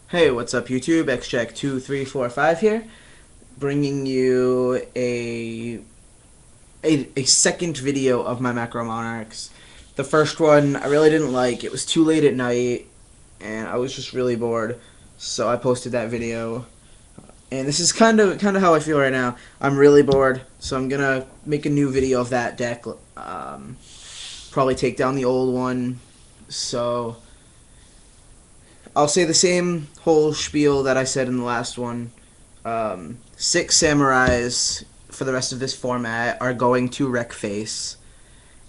Hey, what's up YouTube? XJack2345 here, bringing you a second video of my Macro Monarchs. The first one I really didn't like. It was too late at night, and I was just really bored, so I posted that video. And this is kind of how I feel right now. I'm really bored, so I'm gonna make a new video of that deck. Probably take down the old one. So I'll say the same whole spiel that I said in the last one. Six samurais for the rest of this format are going to wreck face,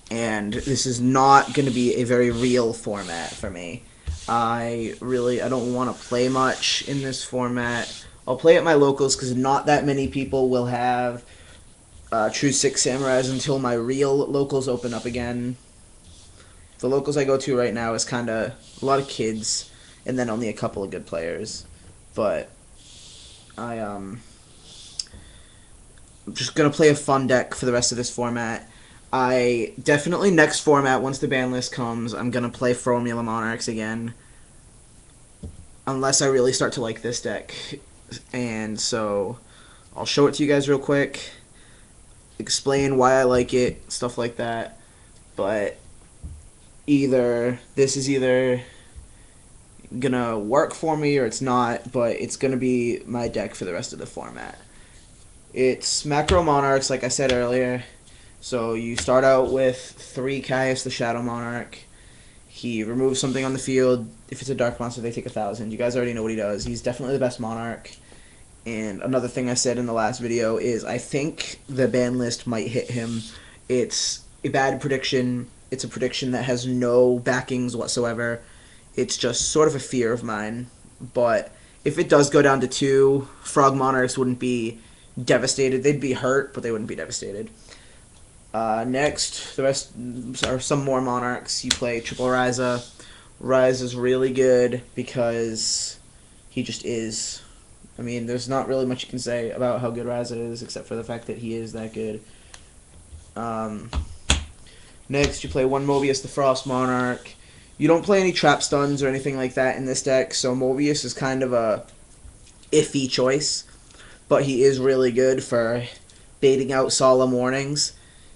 and this is not going to be a very real format for me. I don't want to play much in this format. I'll play at my locals because not that many people will have true six samurais until my real locals open up again. The locals I go to right now is kind of a lot of kids, and then only a couple of good players. But I'm just gonna play a fun deck for the rest of this format. I definitely next format, once the ban list comes, I'm gonna play Formula Monarchs again, unless I really start to like this deck. And so I'll show it to you guys real quick, explain why I like it, stuff like that. But this is either gonna work for me or it's not, but it's gonna be my deck for the rest of the format. It's Macro Monarchs, like I said earlier. So you start out with 3 Caius the Shadow Monarch. He removes something on the field. If it's a dark monster, they take 1,000. You guys already know what he does. He's definitely the best Monarch. And another thing I said in the last video is I think the ban list might hit him. It's a bad prediction. It's a prediction that has no backings whatsoever. It's just sort of a fear of mine. But if it does go down to 2, Frog Monarchs wouldn't be devastated. They'd be hurt, but they wouldn't be devastated. Next, the rest are some more Monarchs. You play Triple Ryza. Ryza's really good because he just is. I mean, there's not really much you can say about how good Ryza is, except for the fact that he is that good. Next, you play 1 Mobius the Frost Monarch. You don't play any trap stuns or anything like that in this deck, so Mobius is kind of a iffy choice. But he is really good for baiting out Solemn Warnings.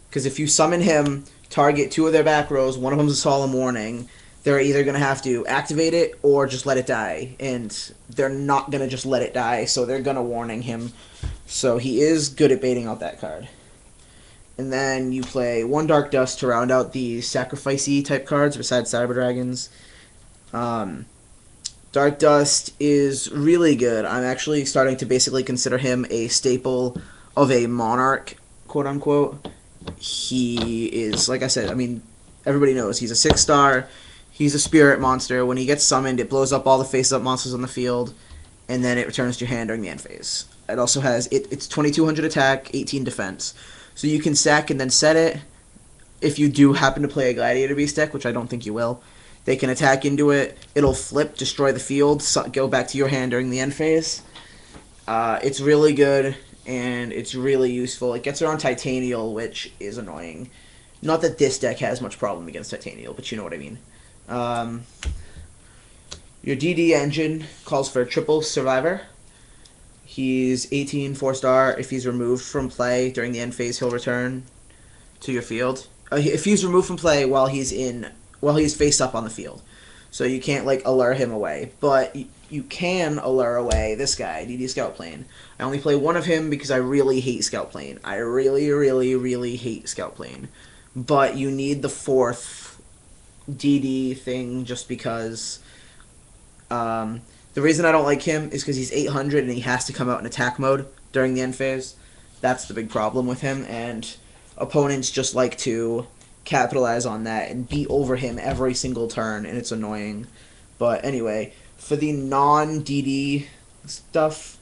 Because if you summon him, target 2 of their back rows, one of them's a Solemn Warning, they're either going to have to activate it or just let it die. And they're not going to just let it die, so they're going to warning him. So he is good at baiting out that card. And then you play 1 Dark Dust to round out the sacrificey type cards besides Cyber Dragons. Dark Dust is really good. I'm actually starting to basically consider him a staple of a Monarch, quote unquote. He is, like I said, I mean, everybody knows he's a 6-star. He's a spirit monster. When he gets summoned, it blows up all the face-up monsters on the field, and then it returns to your hand during the end phase. It also has, it's 2200 attack, 18 defense. So you can sack and then set it. If you do happen to play a Gladiator Beast deck, which I don't think you will, they can attack into it. It'll flip, destroy the field, go back to your hand during the end phase. It's really good, and it's really useful. It gets around Titanial, which is annoying. Not that this deck has much problem against Titanial, but you know what I mean. Your DD engine calls for a triple Survivor. He's 18 4-star. If he's removed from play during the end phase, he'll return to your field. If he's removed from play while he's face up on the field, so you can't like allure him away, but you can allure away this guy, DD Scout Plane. I only play 1 of him because I really hate Scout Plane. I really, really, really hate Scout Plane. But you need the 4th DD thing just because. The reason I don't like him is because he's 800 and he has to come out in attack mode during the end phase. That's the big problem with him, and opponents just like to capitalize on that and beat over him every single turn, and it's annoying. But anyway, for the non-DD stuff,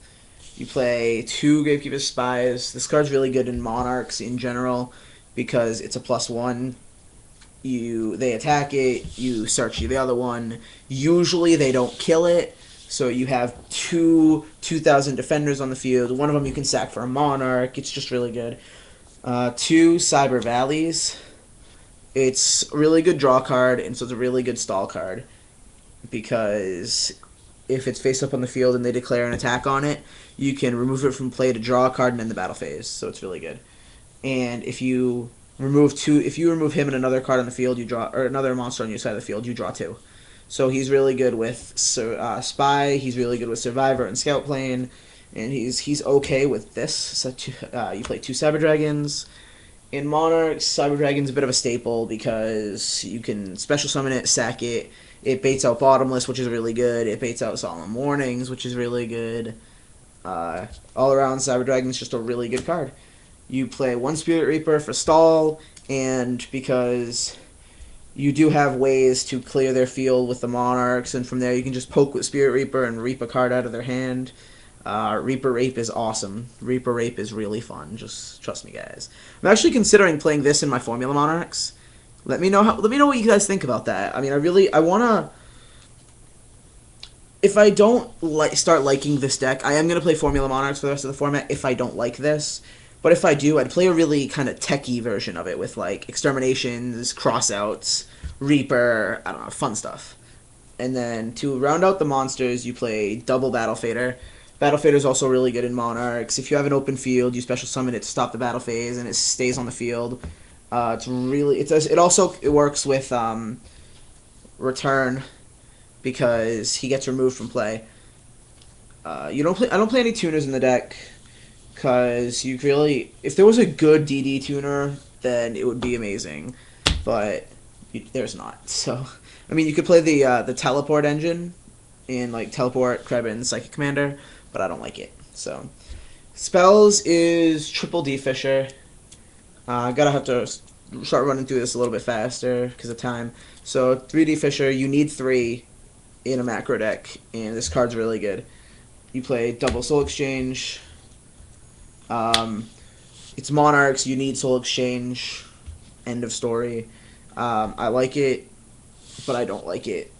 you play 2 Gravekeeper Spies. This card's really good in Monarchs in general because it's a +1. They attack it, you search the other one. Usually they don't kill it, so you have 2,000 defenders on the field. One of them you can sack for a Monarch. It's just really good. 2 Cyber Valleys. It's a really good draw card, and so it's a really good stall card because if it's face up on the field and they declare an attack on it, you can remove it from play to draw a card and end the battle phase. So it's really good. And if you remove him and another card on the field, you draw, or another monster on your side of the field, you draw two. So he's really good with Spy. He's really good with Survivor and Scout Plane, and he's okay with this. So you play two Cyber Dragons. In Monarchs, Cyber Dragon's a bit of a staple because you can special summon it, sack it. It baits out Bottomless, which is really good. It baits out Solemn Warnings, which is really good. All around, Cyber Dragon's just a really good card. You play one Spirit Reaper for stall, and because you do have ways to clear their field with the Monarchs, and from there you can just poke with Spirit Reaper and reap a card out of their hand. Reaper Rape is awesome. Reaper Rape is really fun. Just trust me, guys. I'm actually considering playing this in my Formula Monarchs. Let me know what you guys think about that. I mean, I wanna. If I don't start liking this deck, I am gonna play Formula Monarchs for the rest of the format. If I don't like this. But if I do, I'd play a really kind of techy version of it with, like, Exterminations, Crossouts, Reaper, I don't know, fun stuff. And then to round out the monsters, you play double Battle Fader. Battle Fader is also really good in Monarchs. If you have an open field, you special summon it to stop the battle phase, and it stays on the field. It also works with Return because he gets removed from play. I don't play any tuners in the deck. Because if there was a good DD tuner, then it would be amazing, but there's not. So, I mean, you could play the teleport engine in like Teleport, Krebin, Psychic Commander, but I don't like it. So, spells is triple D Fisher. Gotta have to start running through this a little bit faster because of time. So, 3D Fisher, you need 3 in a macro deck, and this card's really good. You play double Soul Exchange. It's Monarchs, you need Soul Exchange, end of story. I like it, but I don't like it.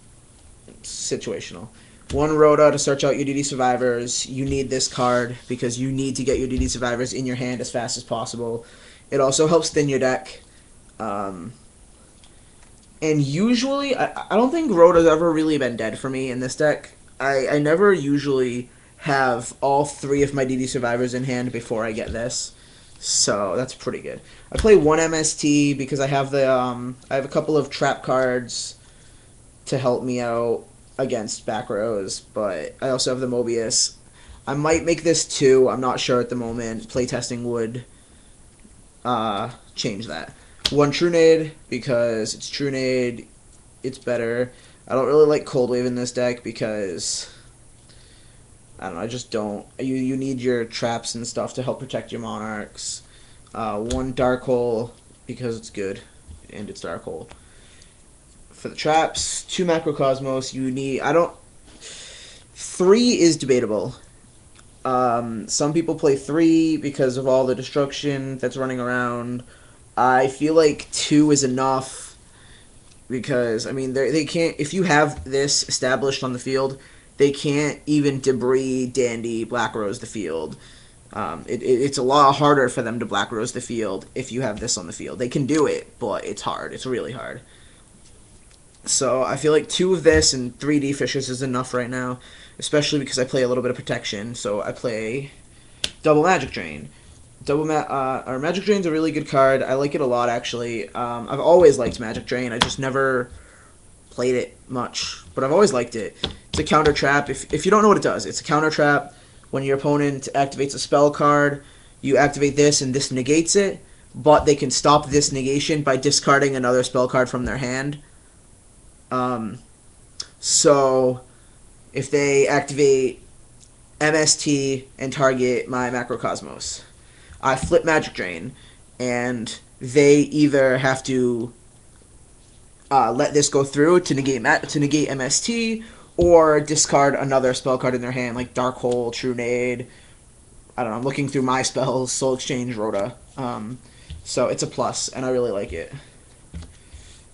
It's situational. 1 Rhoda to search out your DD Survivors. You need this card because you need to get your DD Survivors in your hand as fast as possible. It also helps thin your deck. And usually, I don't think Rhoda's ever really been dead for me in this deck. I never usually have all 3 of my DD Survivors in hand before I get this, so that's pretty good. I play 1 MST because I have a couple of trap cards to help me out against back rows, but I also have the Mobius. I might make this 2. I'm not sure at the moment. Playtesting would change that. 1 Trunade because it's Trunade. It's better. I don't really like Cold Wave in this deck because I don't know, I just don't. You need your traps and stuff to help protect your Monarchs. 1 Dark Hole because it's good and it's Dark Hole. For the traps, 2 Macrocosmos. You need 3 is debatable. Some people play 3 because of all the destruction that's running around. I feel like 2 is enough because I mean they can't. If you have this established on the field, they can't even debris Dandy Black Rose the field. It's a lot harder for them to Black Rose the field if you have this on the field. They can do it, but it's hard. It's really hard. So I feel like 2 of this and 3D Fishers is enough right now, especially because I play a little bit of protection. So I play double Magic Drain. Magic Drain's a really good card. I like it a lot, actually. I've always liked Magic Drain. I just never played it much, but I've always liked it. It's a counter trap. If you don't know what it does, it's a counter trap. When your opponent activates a spell card, you activate this and this negates it, but they can stop this negation by discarding another spell card from their hand. So if they activate MST and target my Macrocosmos, I flip Magic Drain, and they either have to let this go through to negate MST, or discard another spell card in their hand, like Dark Hole, Trunade. I don't know, I'm looking through my spells, Soul Exchange, Rhoda. So it's a plus, and I really like it.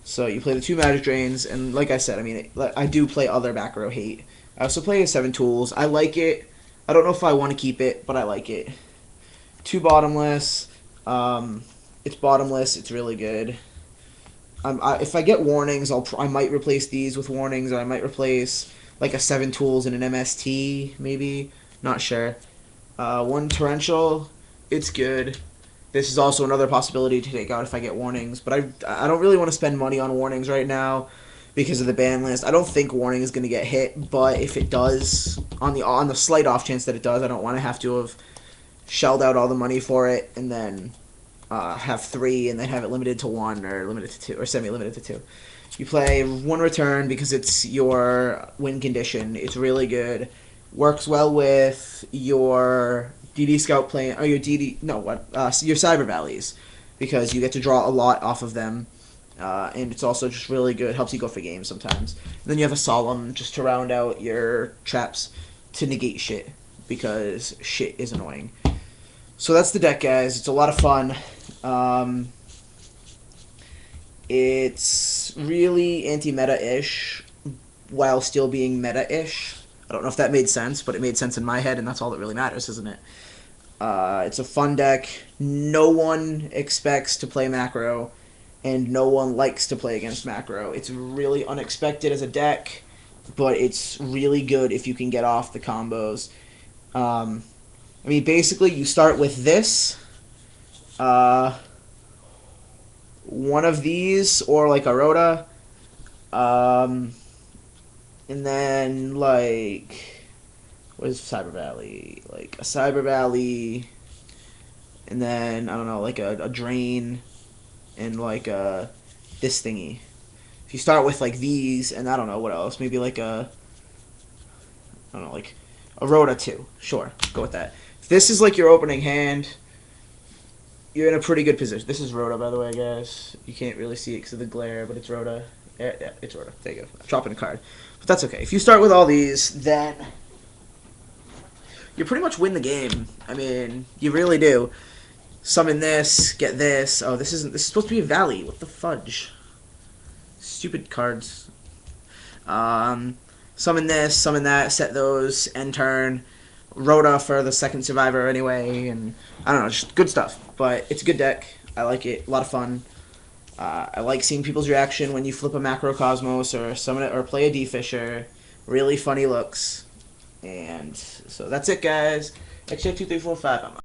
So you play the 2 Magic Drains, and like I said, I mean, I do play other back row hate. I also play 7 Tools. I like it. I don't know if I want to keep it, but I like it. 2 Bottomless. It's Bottomless. It's really good. If I get warnings, I might replace these with warnings, or I might replace like a 7 tools and an MST, maybe. Not sure. 1 torrential, it's good. This is also another possibility to take out if I get warnings, but I don't really want to spend money on warnings right now because of the ban list. I don't think warning is going to get hit, but if it does, on the slight off chance that it does, I don't want to have to have shelled out all the money for it and then have 3 and then have it limited to 1 or limited to 2 or semi-limited to 2. You play 1 return because it's your win condition. It's really good. Works well with your DD Scout plane or your your Cyber Valleys because you get to draw a lot off of them, and it's also just really good. Helps you go for games sometimes. And then you have a Solemn just to round out your traps to negate shit because shit is annoying. So that's the deck, guys. It's a lot of fun. It's really anti-meta-ish while still being meta-ish. I don't know if that made sense, but it made sense in my head, and that's all that really matters, isn't it? It's a fun deck. No one expects to play macro, and no one likes to play against macro. It's really unexpected as a deck, but it's really good if you can get off the combos. I mean, basically, you start with this, one of these, or like a Rhoda, and then, like, what is Cyber Valley? Like, a Cyber Valley, and then, I don't know, like a Drain, and like this thingy. If you start with, like, these, and I don't know, what else? Maybe like I don't know, like a Rhoda 2. Sure, go with that. If this is, like, your opening hand, you're in a pretty good position. This is Rhoda, by the way, guys. You can't really see it because of the glare, but it's Rhoda. Yeah, it's Rhoda. There you go. I'm dropping a card. But that's okay. If you start with all these, then you pretty much win the game. I mean, you really do. Summon this, get this. Oh, this is supposed to be a Valley. What the fudge? Stupid cards. Summon this, summon that, set those, end turn. Rhoda for the second survivor anyway, and I don't know, just good stuff. But it's a good deck. I like it. A lot of fun. I like seeing people's reaction when you flip a Macrocosmos or summon it or play a D-Fisher. Really funny looks. And so that's it, guys. XJ2345.